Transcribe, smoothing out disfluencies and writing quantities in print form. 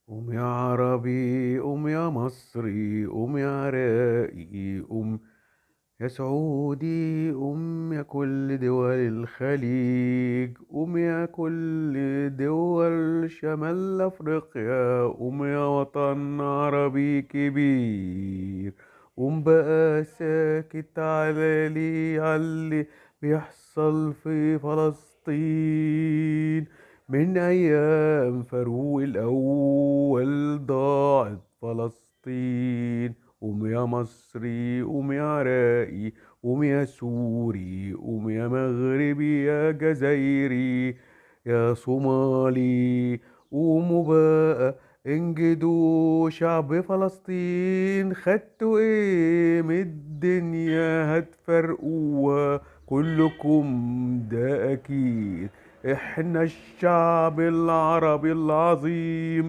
قوم يا عربي، قوم يا مصري، قوم يا عراقي، قوم يا سعودي، قوم يا كل دول الخليج، قوم يا كل دول شمال أفريقيا، قوم يا وطن عربي كبير. قوم بقى ساكت على ليه عاللي بيحصل في فلسطين. من أيام فاروق الأول ضاعت فلسطين. قوم يا مصري، قوم يا عراقي، قوم يا سوري، قوم يا مغربي، يا جزائري، يا صومالي. قوموا بقى انجدوا شعب فلسطين. خدتوا ايه من الدنيا هتفرقوها كلكم؟ ده اكيد احنا الشعب العربي العظيم.